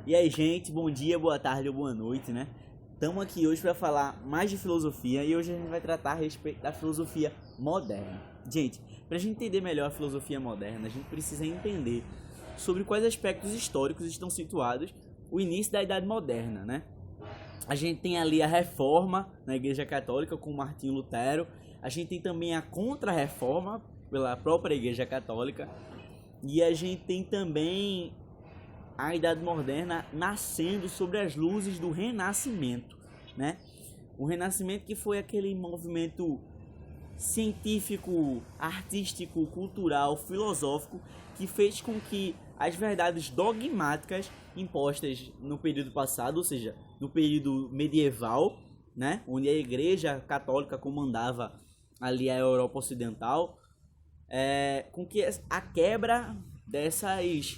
E aí, gente, bom dia, boa tarde ou boa noite, né? Estamos aqui hoje para falar mais de filosofia e hoje a gente vai tratar a respeito da filosofia moderna. Gente, para a gente entender melhor a filosofia moderna, a gente precisa entender sobre quais aspectos históricos estão situados o início da Idade Moderna, né? A gente tem ali a Reforma na Igreja Católica com Martinho Lutero, a gente tem também a Contra-Reforma pela própria Igreja Católica e a gente tem também a Idade Moderna nascendo sobre as luzes do Renascimento, né? O Renascimento que foi aquele movimento científico, artístico, cultural, filosófico que fez com que as verdades dogmáticas impostas no período passado, ou seja, no período medieval, né, onde a Igreja Católica comandava ali a Europa Ocidental, com que a quebra dessas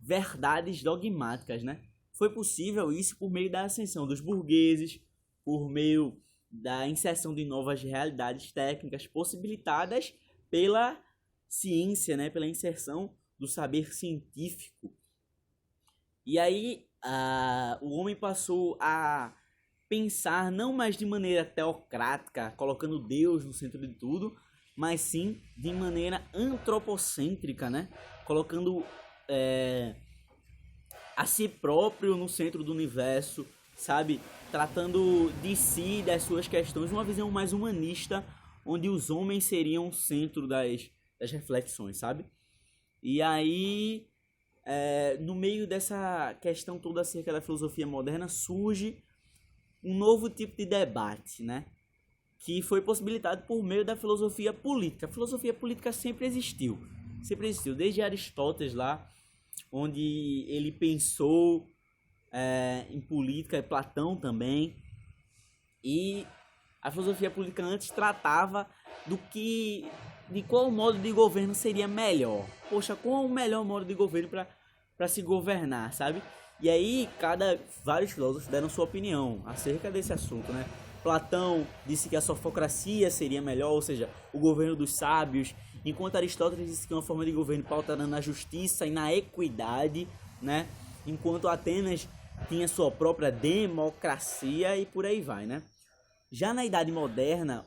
verdades dogmáticas, né? Foi possível isso por meio da ascensão dos burgueses, por meio da inserção de novas realidades técnicas possibilitadas pela ciência, né? Pela inserção do saber científico. E aí o homem passou a pensar não mais de maneira teocrática, colocando Deus no centro de tudo, mas sim de maneira antropocêntrica, né? Colocando a si próprio no centro do universo, sabe? Tratando de si, das suas questões, uma visão mais humanista, onde os homens seriam o centro das reflexões, sabe? E aí, no meio dessa questão toda acerca da filosofia moderna, surge um novo tipo de debate, né? Que foi possibilitado por meio da filosofia política. A filosofia política sempre existiu, desde Aristóteles lá, onde ele pensou em política, Platão também, e a filosofia política antes tratava de qual modo de governo seria melhor. Poxa, qual é o melhor modo de governo para se governar, sabe? E aí vários filósofos deram sua opinião acerca desse assunto, né? Platão disse que a sofocracia seria melhor, ou seja, o governo dos sábios, enquanto Aristóteles disse que uma forma de governo pautada na justiça e na equidade, né? Enquanto Atenas tinha sua própria democracia e por aí vai, né? Já na Idade Moderna,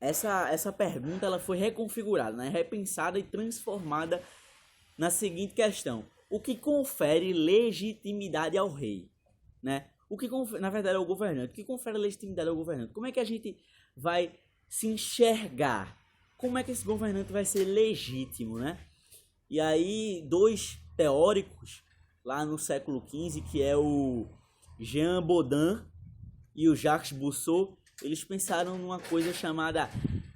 essa pergunta ela foi reconfigurada, né? Repensada e transformada na seguinte questão: o que confere legitimidade ao rei, né? Na verdade é o governante. O que confere legitimidade ao governante? Como é que a gente vai se enxergar? Como é que esse governante vai ser legítimo, né? E aí, dois teóricos lá no século XV, que é o Jean Bodin e o Jacques Rousseau, eles pensaram numa coisa chamada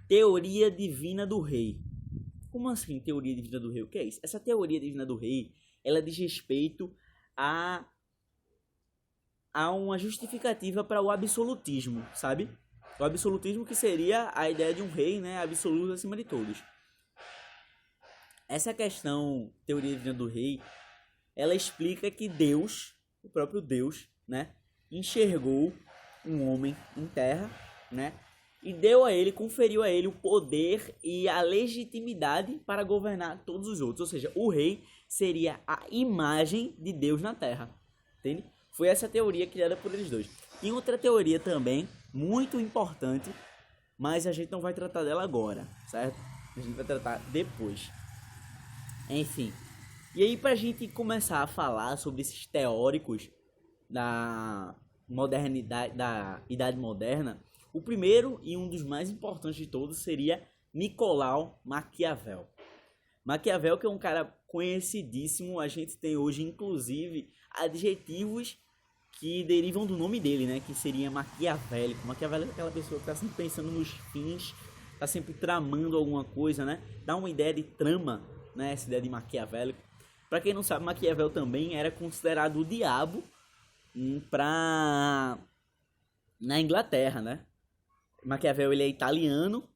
teoria divina do rei. Como assim, teoria divina do rei? O que é isso? Essa teoria divina do rei, ela diz respeito a uma justificativa para o absolutismo, sabe? O absolutismo que seria a ideia de um rei, né, absoluto acima de todos. Essa questão, teoria divina do rei, ela explica que Deus, o próprio Deus, né, enxergou um homem em terra, né, e conferiu a ele o poder e a legitimidade para governar todos os outros. Ou seja, o rei seria a imagem de Deus na terra, entende? Foi essa teoria criada por eles dois. E outra teoria também, muito importante, mas a gente não vai tratar dela agora, certo? A gente vai tratar depois. Enfim. E aí, pra gente começar a falar sobre esses teóricos da modernidade, da Idade Moderna, o primeiro e um dos mais importantes de todos seria Nicolau Maquiavel. Maquiavel, que é um cara conhecidíssimo, a gente tem hoje, inclusive, adjetivos que derivam do nome dele, né? Que seria maquiavélico. Maquiavélico é aquela pessoa que está sempre pensando nos fins, está sempre tramando alguma coisa, né? Dá uma ideia de trama, né? Essa ideia de maquiavélico. Para quem não sabe, Maquiavel também era considerado o diabo na Inglaterra, né? Maquiavel, ele é italiano,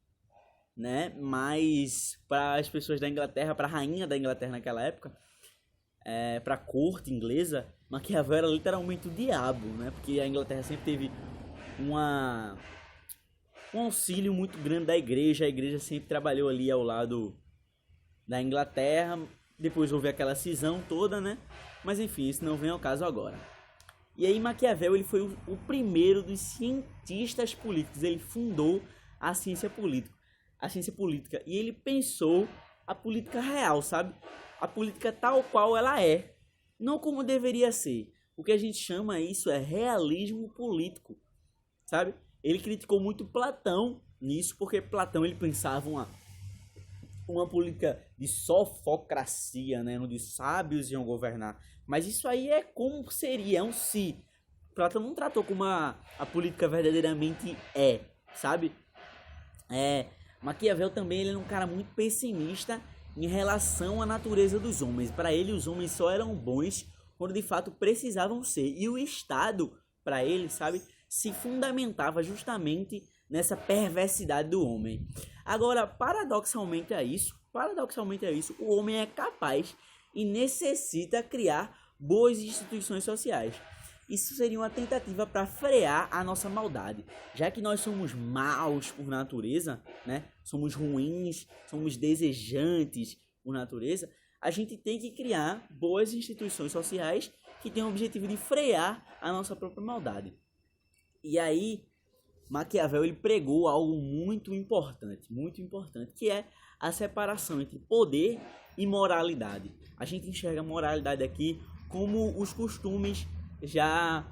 né? Mas para as pessoas da Inglaterra, para a rainha da Inglaterra naquela época, para a corte inglesa, Maquiavel era literalmente o diabo, né? Porque a Inglaterra sempre teve um auxílio muito grande da igreja. A igreja sempre trabalhou ali ao lado da Inglaterra, Depois houve aquela cisão toda, né? Mas enfim, isso não vem ao caso agora. E aí Maquiavel ele foi o primeiro dos cientistas políticos. Ele fundou a ciência política. E ele pensou a política real, sabe? A política tal qual ela é, não como deveria ser. O que a gente chama isso é realismo político, sabe? Ele criticou muito Platão nisso, porque Platão ele pensava uma política de sofocracia, né? Onde os sábios iam governar. Mas isso aí é como seria, é um si. Platão não tratou como a política verdadeiramente é, sabe? Maquiavel também ele era um cara muito pessimista em relação à natureza dos homens. Para ele, os homens só eram bons quando de fato precisavam ser. E o Estado, para ele, sabe, se fundamentava justamente nessa perversidade do homem. Agora, paradoxalmente é isso, o homem é capaz e necessita criar boas instituições sociais. Isso seria uma tentativa para frear a nossa maldade. Já que nós somos maus por natureza, né? Somos ruins, somos desejantes por natureza, a gente tem que criar boas instituições sociais que tenham o objetivo de frear a nossa própria maldade. E aí, Maquiavel ele pregou algo muito importante, que é a separação entre poder e moralidade. A gente enxerga a moralidade aqui como os costumes já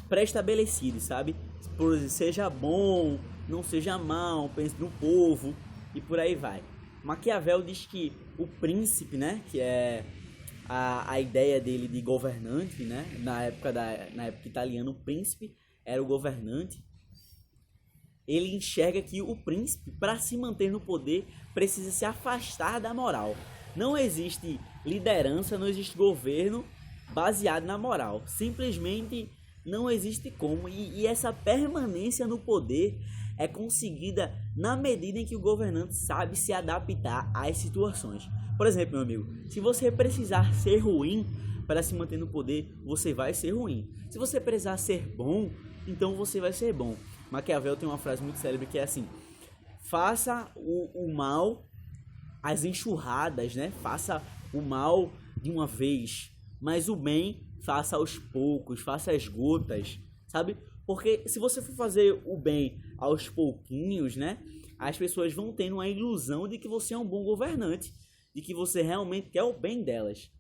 pré-estabelecidos, sabe? Por exemplo, seja bom, não seja mal, pense no povo e por aí vai. Maquiavel diz que o príncipe, né, que é a ideia dele de governante, né, na época italiana, o príncipe era o governante. Ele enxerga que o príncipe, para se manter no poder, precisa se afastar da moral. Não existe liderança, não existe governo baseado na moral. Simplesmente não existe como. E essa permanência no poder é conseguida na medida em que o governante sabe se adaptar às situações. Por exemplo, meu amigo, se você precisar ser ruim para se manter no poder, você vai ser ruim. Se você precisar ser bom, então você vai ser bom. Maquiavel tem uma frase muito célebre que é assim: faça o mal às enxurradas, né? Faça o mal de uma vez, mas o bem faça aos poucos, faça às gotas, sabe? Porque se você for fazer o bem aos pouquinhos, né? As pessoas vão tendo a ilusão de que você é um bom governante, de que você realmente quer o bem delas.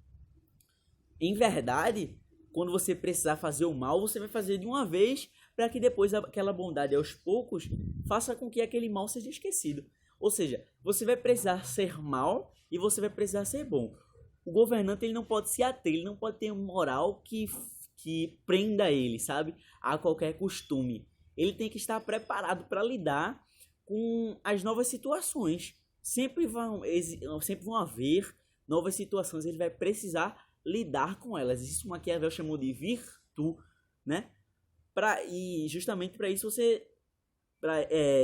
Em verdade, quando você precisar fazer o mal, você vai fazer de uma vez, para que depois aquela bondade aos poucos faça com que aquele mal seja esquecido. Ou seja, você vai precisar ser mal e você vai precisar ser bom. O governante ele não pode se ater, ele não pode ter moral que prenda ele, sabe, a qualquer costume. Ele tem que estar preparado para lidar com as novas situações. Sempre vão haver novas situações, ele vai precisar lidar com elas. Isso Maquiavel chamou de virtude, né? E justamente para isso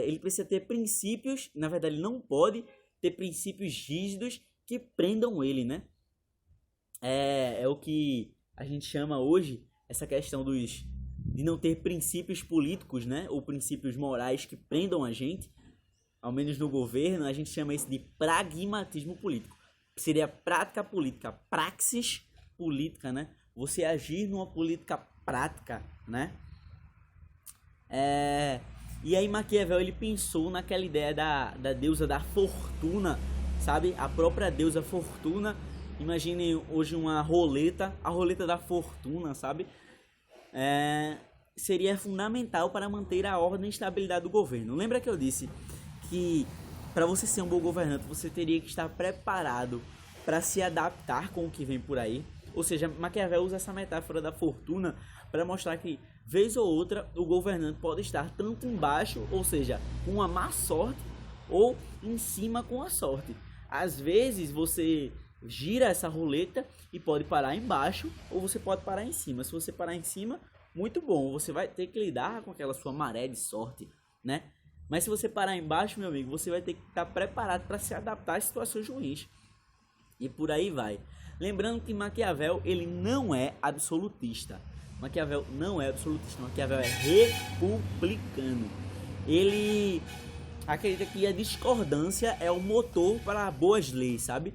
ele precisa ter princípios, na verdade ele não pode ter princípios rígidos que prendam ele, né? É o que a gente chama hoje, essa questão de não ter princípios políticos, né? Ou princípios morais que prendam a gente, ao menos no governo, a gente chama isso de pragmatismo político. Seria prática política, praxis política, né? Você agir numa política prática, né? E aí Maquiavel ele pensou naquela ideia da deusa da fortuna, sabe? A própria deusa fortuna. Imagine hoje uma roleta, a roleta da fortuna, sabe? Seria fundamental para manter a ordem e estabilidade do governo. Lembra que eu disse que para você ser um bom governante, você teria que estar preparado para se adaptar com o que vem por aí? Ou seja, Maquiavel usa essa metáfora da fortuna para mostrar que, vez ou outra, o governante pode estar tanto embaixo, ou seja, com a má sorte, ou em cima com a sorte. Às vezes você gira essa roleta e pode parar embaixo, ou você pode parar em cima. Se você parar em cima, muito bom, você vai ter que lidar com aquela sua maré de sorte, né? Mas se você parar embaixo, meu amigo, você vai ter que estar preparado para se adaptar às situações ruins. E por aí vai. Lembrando que Maquiavel, ele não é absolutista. Maquiavel não é absolutista, Maquiavel é republicano. Ele acredita que a discordância é o motor para boas leis, sabe?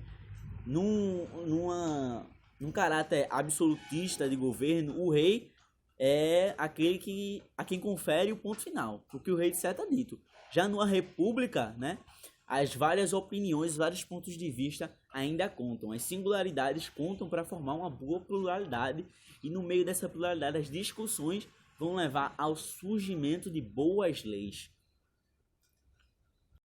Num caráter absolutista de governo, o rei é aquele a quem confere o ponto final, porque o rei de certo é dito. Já numa república, né, as várias opiniões, vários pontos de vista ainda contam. As singularidades contam para formar uma boa pluralidade, e no meio dessa pluralidade as discussões vão levar ao surgimento de boas leis.